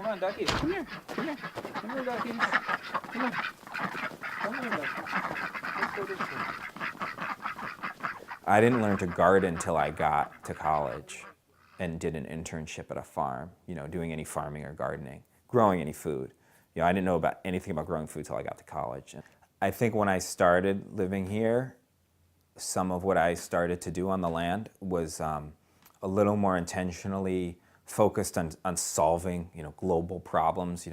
Come on, duckies. Come here. Come here. Come here, duckies. Come on. Come here, duckies. Let's go this way. I didn't learn to garden until I got to college and did an internship at a farm, doing any farming or gardening, growing any food. I didn't know about anything about growing food until I got to college. I think when I started living here, some of what I started to do on the land was a little more intentionally focused on solving, global problems,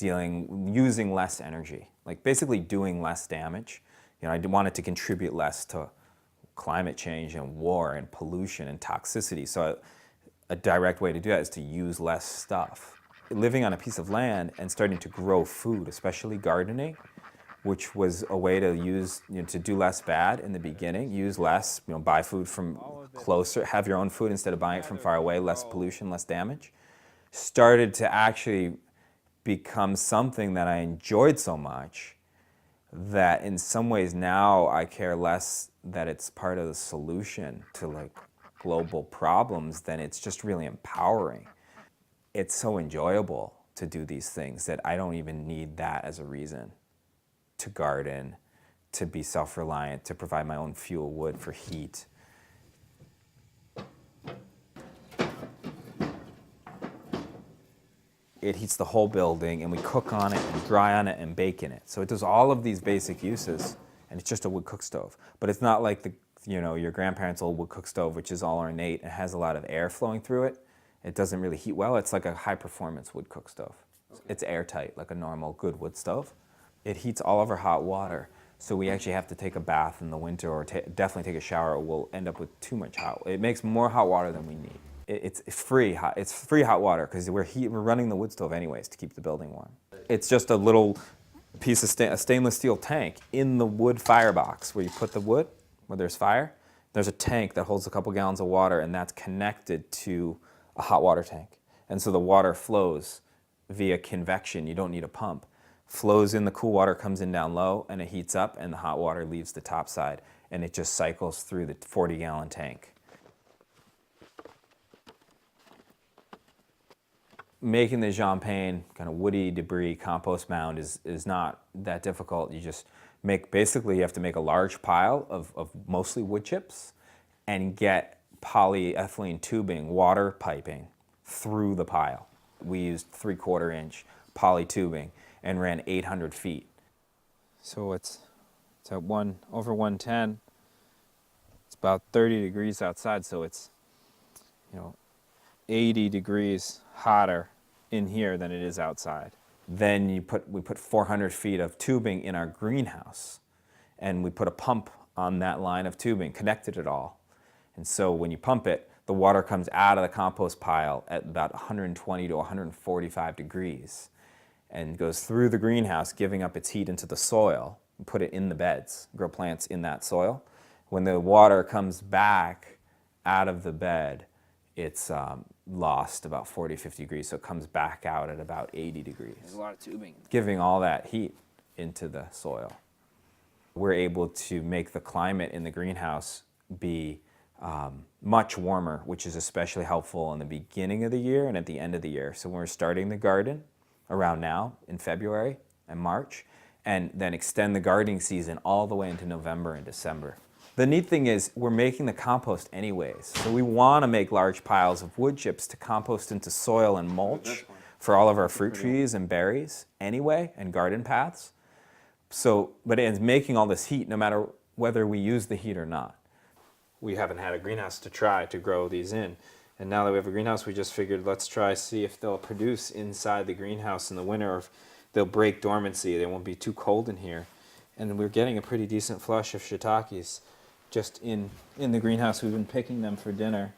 using less energy, like basically doing less damage. I wanted to contribute less to climate change and war and pollution and toxicity. So a direct way to do that is to use less stuff. Living on a piece of land and starting to grow food, especially gardening, which was a way to use, to do less bad in the beginning, use less, buy food from closer, have your own food instead of buying it from far away, less pollution, less damage, started to actually become something that I enjoyed so much that in some ways now I care less that it's part of the solution to like global problems than it's just really empowering. It's so enjoyable to do these things that I don't even need that as a reason to garden, to be self-reliant, to provide my own fuel wood for heat. It heats the whole building, and we cook on it and dry on it and bake in it. So it does all of these basic uses, and it's just a wood cook stove. But it's not like your grandparents' old wood cook stove, which is all ornate and has a lot of air flowing through it. It doesn't really heat well. It's like a high-performance wood cook stove. Okay. It's airtight, like a normal good wood stove. It heats all of our hot water, so we actually have to take a bath in the winter or definitely take a shower, or we'll end up with too much hot. It makes more hot water than we need. It's free hot water because we're running the wood stove anyways to keep the building warm. It's just a little piece of a stainless steel tank in the wood firebox where you put the wood, where there's fire. There's a tank that holds a couple gallons of water, and that's connected to a hot water tank. And so the water flows via convection. You don't need a pump. Flows in, the cool water comes in down low, and it heats up, and the hot water leaves the top side, and it just cycles through the 40-gallon tank. Making the champagne kind of woody debris compost mound is not that difficult. You just basically you have to make a large pile of mostly wood chips and get polyethylene tubing, water piping through the pile. We used 3/4 inch poly tubing and ran 800 feet. So it's at over 110. It's about 30 degrees outside, so it's 80 degrees hotter in here than it is outside. Then we put 400 feet of tubing in our greenhouse, and we put a pump on that line of tubing, connected it all. And so when you pump it, the water comes out of the compost pile at about 120 to 145 degrees and goes through the greenhouse, giving up its heat into the soil. We put it in the beds, grow plants in that soil. When the water comes back out of the bed, it's lost about 40, 50 degrees, so it comes back out at about 80 degrees. There's a lot of tubing. Giving all that heat into the soil. We're able to make the climate in the greenhouse be much warmer, which is especially helpful in the beginning of the year and at the end of the year. So when we're starting the garden around now in February and March, and then extend the gardening season all the way into November and December. The neat thing is we're making the compost anyways. So we want to make large piles of wood chips to compost into soil and mulch for all of our fruit trees and berries anyway, and garden paths. So, but it's making all this heat no matter whether we use the heat or not. We haven't had a greenhouse to try to grow these in. And now that we have a greenhouse, we just figured let's see if they'll produce inside the greenhouse in the winter, or if they'll break dormancy. They won't be too cold in here. And we're getting a pretty decent flush of shiitakes just in the greenhouse. We've been picking them for dinner.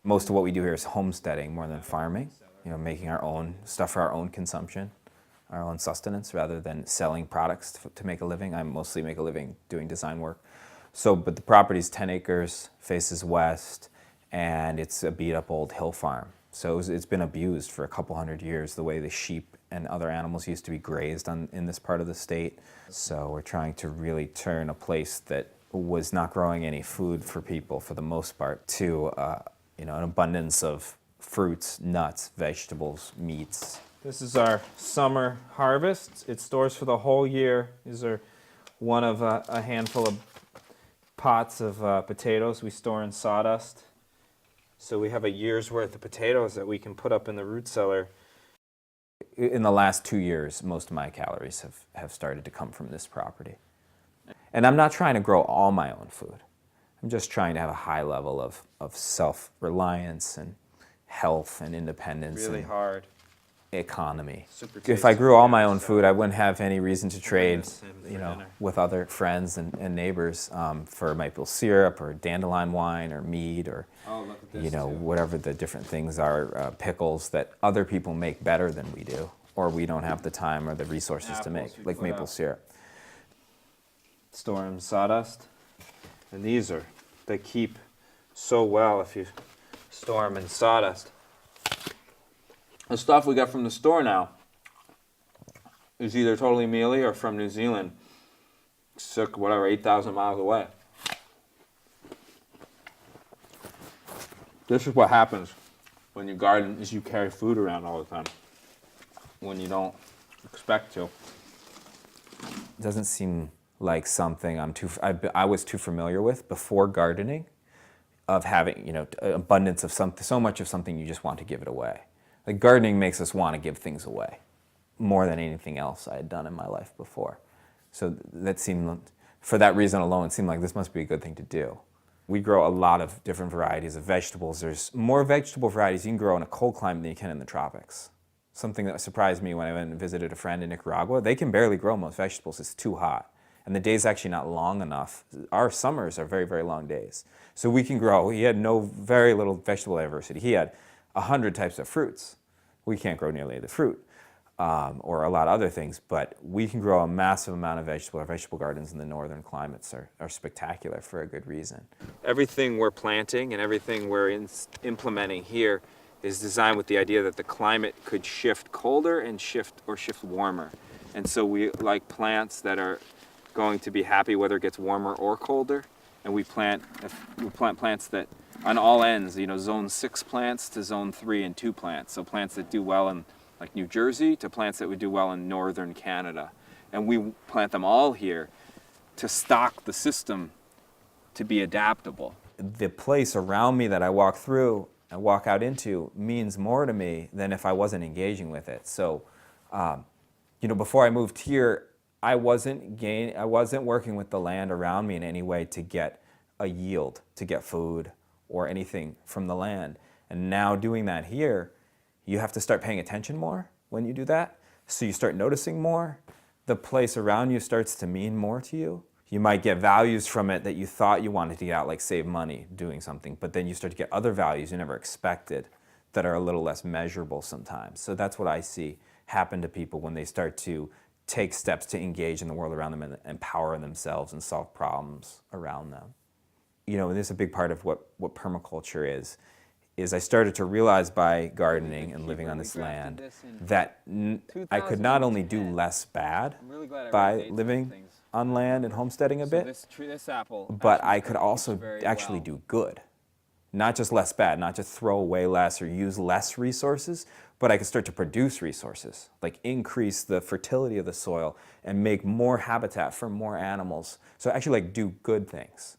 Most of what we do here is homesteading more than farming, making our own stuff for our own consumption, our own sustenance, rather than selling products to make a living. I mostly make a living doing design work. So, but the property's 10 acres, faces west, and it's a beat up old hill farm. So it's been abused for a couple hundred years, the way the sheep and other animals used to be grazed in this part of the state. So we're trying to really turn a place that was not growing any food for people for the most part to an abundance of fruits, nuts, vegetables, meats, This is our summer harvest. It stores for the whole year. These are one of a handful of pots of potatoes we store in sawdust. So we have a year's worth of potatoes that we can put up in the root cellar. In the last 2 years, most of my calories have started to come from this property. And I'm not trying to grow all my own food. I'm just trying to have a high level of self-reliance and health and independence. Really and hard. Economy. Super If I grew all my own tasty. food, I wouldn't have any reason to trade, for you know, dinner. with other friends and neighbors for maple syrup or dandelion wine or mead or, Oh, look at this you know, too. whatever the different things are, pickles that other people make better than we do, or we don't have the time or the resources to make, Apples we like put maple up. syrup. Store in sawdust, and they keep so well if you store them in sawdust. The stuff we get from the store now is either totally mealy or from New Zealand. Circa, whatever, 8,000 miles away. This is what happens when you garden, is you carry food around all the time when you don't expect to. It doesn't seem like something I was too familiar with before gardening, of having, you know, abundance of something, so much of something you just want to give it away. Like gardening makes us want to give things away more than anything else I had done in my life before. So that seemed, for that reason alone, it seemed like this must be a good thing to do. We grow a lot of different varieties of vegetables. There's more vegetable varieties you can grow in a cold climate than you can in the tropics. Something that surprised me when I went and visited a friend in Nicaragua, they can barely grow most vegetables. It's too hot. And the day's actually not long enough. Our summers are very, very long days. So we can grow, he had very little vegetable diversity. He had 100 types of fruits. We can't grow nearly the fruit or a lot of other things, but we can grow a massive amount of vegetable. Our vegetable gardens in the northern climates are spectacular for a good reason. Everything we're planting and everything we're implementing here is designed with the idea that the climate could shift colder and shift warmer. And so we like plants that are going to be happy whether it gets warmer or colder. And we plant plants that on all ends, you know, zone 6 plants to zone 3 and 2 plants. So plants that do well in like New Jersey to plants that would do well in northern Canada. And we plant them all here to stock the system to be adaptable. The place around me that I walk through and walk out into means more to me than if I wasn't engaging with it. So, you know, before I moved here, I wasn't working with the land around me in any way to get a yield, to get food or anything from the land. And now doing that here, you have to start paying attention more when you do that. So you start noticing more. The place around you starts to mean more to you. You might get values from it that you thought you wanted to get out, like save money doing something, but then you start to get other values you never expected that are a little less measurable sometimes. So that's what I see happen to people when they start to take steps to engage in the world around them and empower themselves and solve problems around them. You know, and this is a big part of what permaculture is I started to realize by gardening and living on this land that I could not only do less bad by living on land and homesteading a bit, but I could also actually do good. Not just less bad, not just throw away less or use less resources, but I could start to produce resources, like increase the fertility of the soil and make more habitat for more animals. So actually like do good things,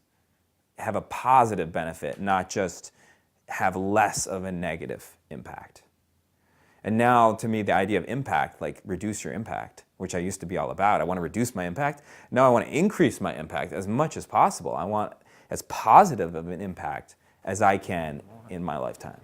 have a positive benefit, not just have less of a negative impact. And now to me, the idea of impact, like reduce your impact, which I used to be all about. I want to reduce my impact. Now I want to increase my impact as much as possible. I want as positive of an impact as I can in my lifetime.